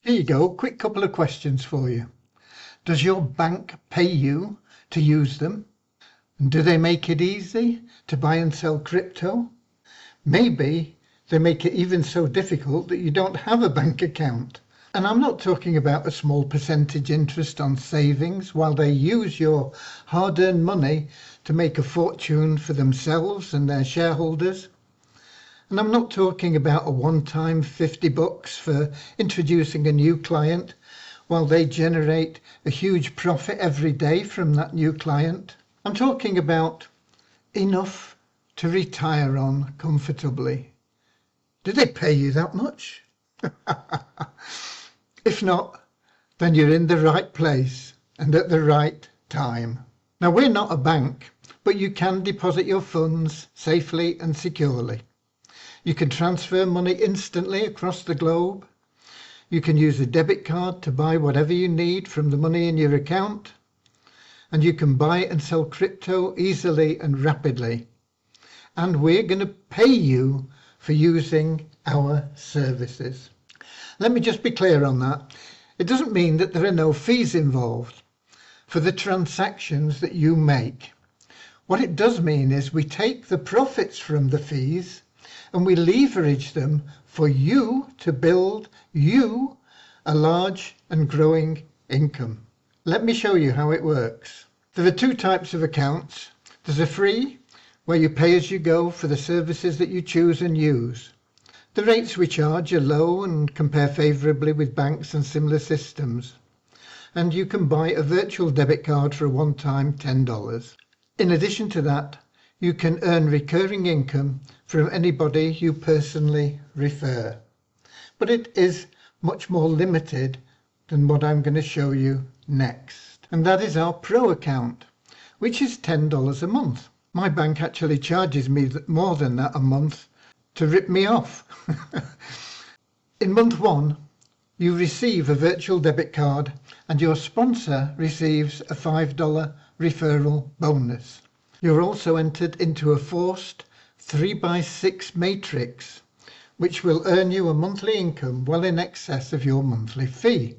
Here you go, quick couple of questions for you. Does your bank pay you to use them? And do they make it easy to buy and sell crypto? Maybe they make it even so difficult that you don't have a bank account. And I'm not talking about a small percentage interest on savings while they use your hard-earned money to make a fortune for themselves and their shareholders. And I'm not talking about a one-time $50 for introducing a new client while they generate a huge profit every day from that new client. I'm talking about enough to retire on comfortably. Do they pay you that much? If not, then you're in the right place and at the right time. Now, we're not a bank, but you can deposit your funds safely and securely. You can transfer money instantly across the globe. You can use a debit card to buy whatever you need from the money in your account. And you can buy and sell crypto easily and rapidly. And we're going to pay you for using our services. Let me just be clear on that. It doesn't mean that there are no fees involved for the transactions that you make. What it does mean is we take the profits from the fees and we leverage them for you to build you a large and growing income. Let me show you how it works. There are two types of accounts. There's a free, where you pay as you go for the services that you choose and use. The rates we charge are low and compare favourably with banks and similar systems. And you can buy a virtual debit card for a one-time $10. In addition to that, you can earn recurring income from anybody you personally refer. But it is much more limited than what I'm going to show you next. And that is our Pro account, which is $10 a month. My bank actually charges me more than that a month to rip me off. In month 1, you receive a virtual debit card and your sponsor receives a $5 referral bonus. You're also entered into a forced 3x6 matrix, which will earn you a monthly income well in excess of your monthly fee.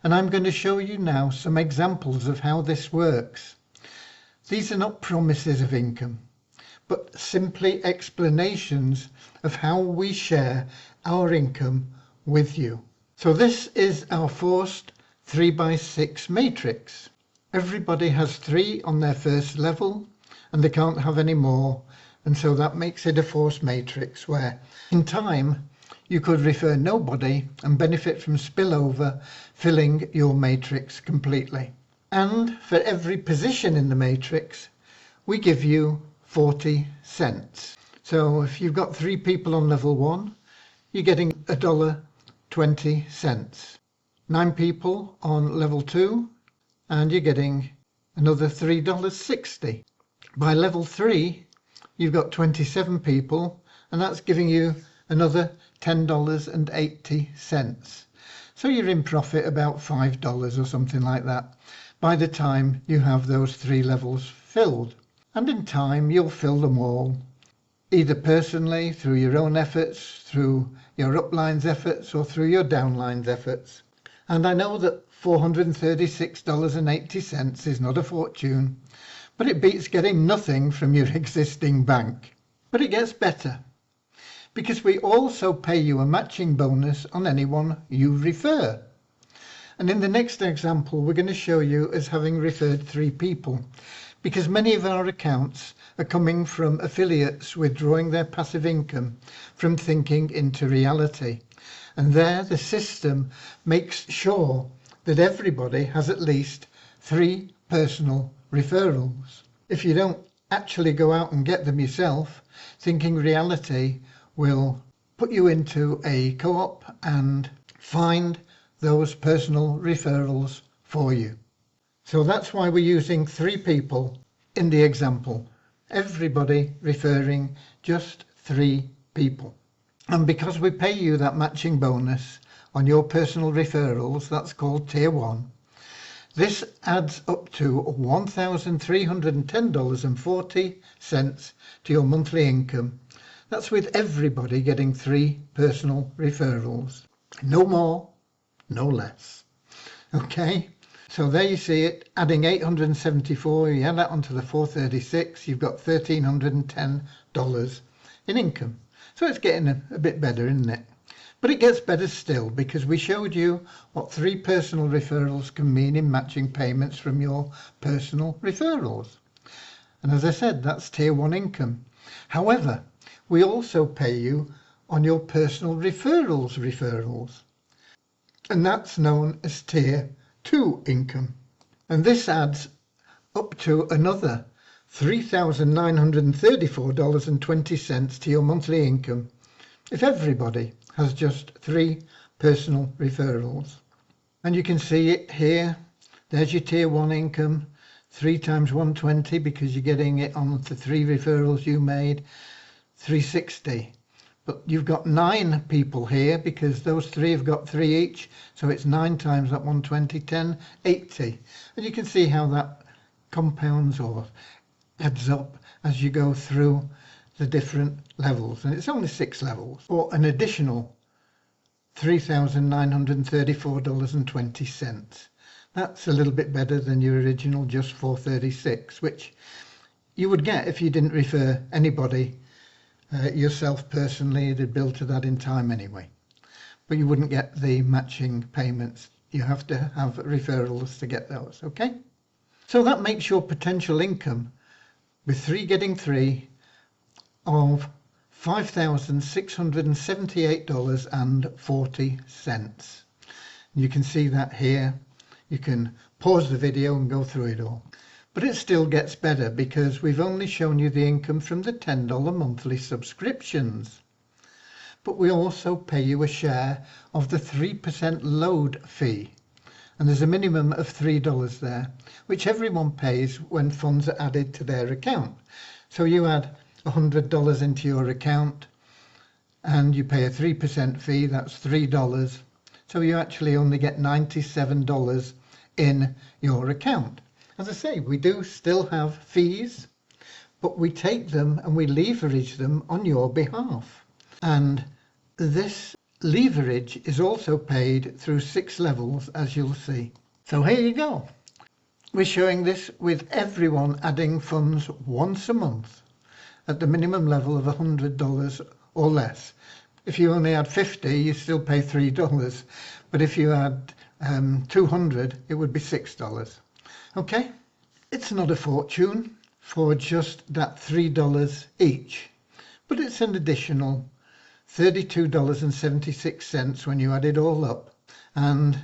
And I'm going to show you now some examples of how this works. These are not promises of income, but simply explanations of how we share our income with you. So this is our forced 3x6 matrix. Everybody has 3 on their first level and they can't have any more, and so that makes it a forced matrix where in time you could refer nobody and benefit from spillover, filling your matrix completely. And for every position in the matrix we give you 40 cents. So if you've got 3 people on level 1, you're getting $1.20. 9 people on level 2, and you're getting another $3.60. By level 3, you've got 27 people, and that's giving you another $10.80. So you're in profit about $5 or something like that by the time you have those 3 levels filled. And in time you'll fill them all, either personally, through your own efforts, through your upline's efforts, or through your downline's efforts. And I know that $436.80 is not a fortune, but it beats getting nothing from your existing bank. But it gets better, because we also pay you a matching bonus on anyone you refer. And in the next example we're going to show you as having referred 3 people, because many of our accounts are coming from affiliates withdrawing their passive income from thinking into reality. And there the system makes sure that everybody has at least 3 personal referrals. If you don't actually go out and get them yourself, thinking reality will put you into a co-op and find those personal referrals for you. So that's why we're using 3 people in the example. Everybody referring just 3 people. And because we pay you that matching bonus on your personal referrals, that's called Tier 1, this adds up to $1,310.40 to your monthly income. That's with everybody getting 3 personal referrals. No more, no less. Okay, so there you see it, adding 874, you add that onto the 436, you've got $1,310 in income. So it's getting a bit better, isn't it? But it gets better still, because we showed you what 3 personal referrals can mean in matching payments from your personal referrals. And as I said, that's tier 1 income. However, we also pay you on your personal referrals. And that's known as tier 2 income. And this adds up to another $3,934.20 to your monthly income if everybody has just 3 personal referrals. And you can see it here. There's your tier 1 income, 3 times 120 because you're getting it on the 3 referrals you made, 360. But you've got 9 people here because those 3 have got 3 each, so it's 9 times that 120, 10, 80. And you can see how that compounds or adds up as you go through the different levels. And it's only 6 levels, or an additional $3,934.20. That's a little bit better than your original just 436, which you would get if you didn't refer anybody yourself personally. It'd bill to that in time anyway, but you wouldn't get the matching payments. You have to have referrals to get those. Okay, so that makes your potential income with 3 getting 3 of $5,678.40. You can see that here. You can pause the video and go through it all. But it still gets better because we've only shown you the income from the $10 monthly subscriptions. But we also pay you a share of the 3% load fee. And there's a minimum of $3 there, which everyone pays when funds are added to their account. So you add $100 into your account and you pay a 3% fee, that's $3. So you actually only get $97 in your account. As I say, we do still have fees, but we take them and we leverage them on your behalf. And this leverage is also paid through 6 levels, as you'll see. So here you go. We're showing this with everyone adding funds once a month at the minimum level of $100 or less. If you only add 50, you still pay $3. But if you add 200, it would be $6. Okay, it's not a fortune for just that $3 each, but it's an additional $32.76 when you add it all up. And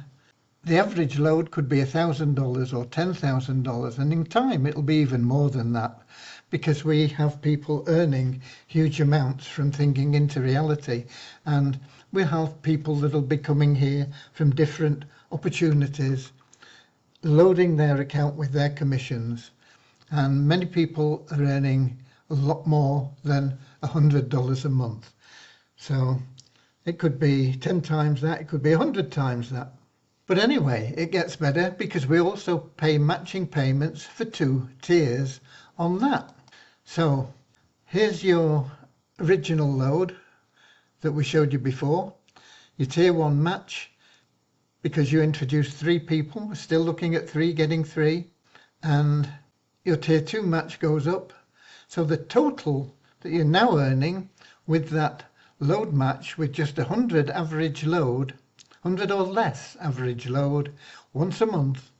the average load could be $1,000 or $10,000, and in time it'll be even more than that, because we have people earning huge amounts from thinking into reality, and we'll have people that'll be coming here from different opportunities, loading their account with their commissions, and many people are earning a lot more than $100 a month. So it could be 10 times that, it could be 100 times that. But anyway, it gets better because we also pay matching payments for 2 tiers on that. So here's your original load that we showed you before, your tier 1 match, because you introduced 3 people. We're still looking at 3 getting 3, and your tier 2 match goes up. So the total that you're now earning with that load match with just 100 average load, 100 or less average load once a month,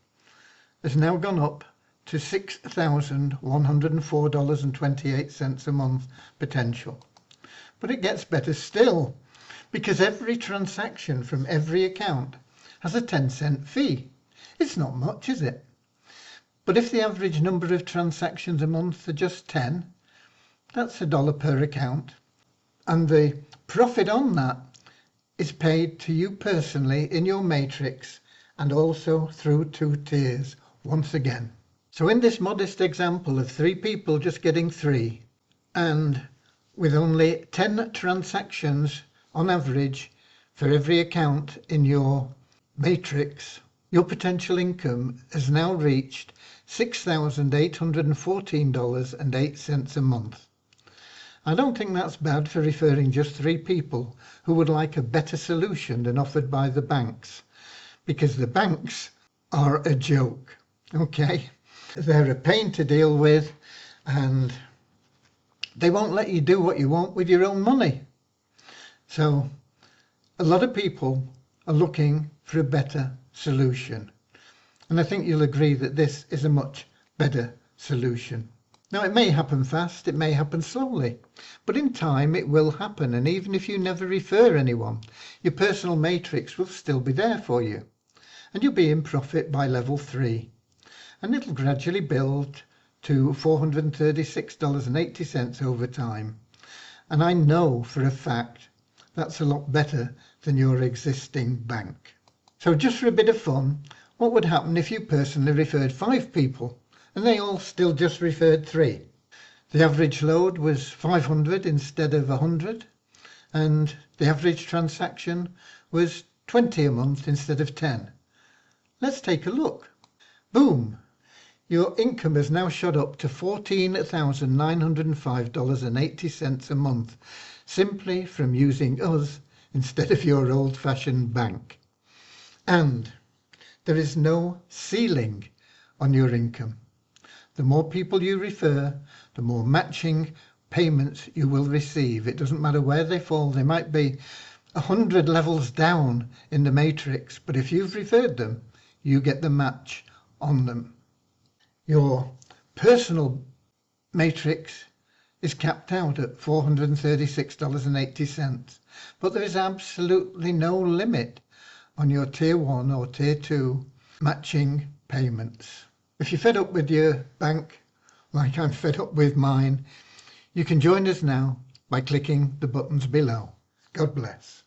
has now gone up to $6,104.28 a month potential. But it gets better still, because every transaction from every account has a 10-cent fee. It's not much, is it? But if the average number of transactions a month are just 10, that's $1 per account. And the profit on that is paid to you personally in your matrix, and also through 2 tiers once again. So in this modest example of 3 people just getting 3, and with only 10 transactions on average for every account in your matrix, your potential income has now reached $6,814.08 a month. I don't think that's bad for referring just 3 people who would like a better solution than offered by the banks. because the banks are a joke. Okay, they're a pain to deal with, and they won't let you do what you want with your own money. So a lot of people are looking for a better solution, and I think you'll agree that this is a much better solution. Now, it may happen fast, it may happen slowly, but in time it will happen, and even if you never refer anyone, your personal matrix will still be there for you, and you'll be in profit by level 3, and it'll gradually build to $436.80 over time. And I know for a fact that's a lot better than your existing bank. So just for a bit of fun, what would happen if you personally referred 5 people and they all still just referred 3? The average load was 500 instead of 100, and the average transaction was 20 a month instead of 10. Let's take a look. Boom! Your income has now shot up to $14,905.80 a month, simply from using us instead of your old-fashioned bank. And there is no ceiling on your income. The more people you refer, the more matching payments you will receive. It doesn't matter where they fall. They might be 100 levels down in the matrix, but if you've referred them, you get the match on them. Your personal matrix is capped out at $436.80, but there is absolutely no limit on your tier 1 or tier 2 matching payments. If you're fed up with your bank, like I'm fed up with mine, you can join us now by clicking the buttons below. God bless.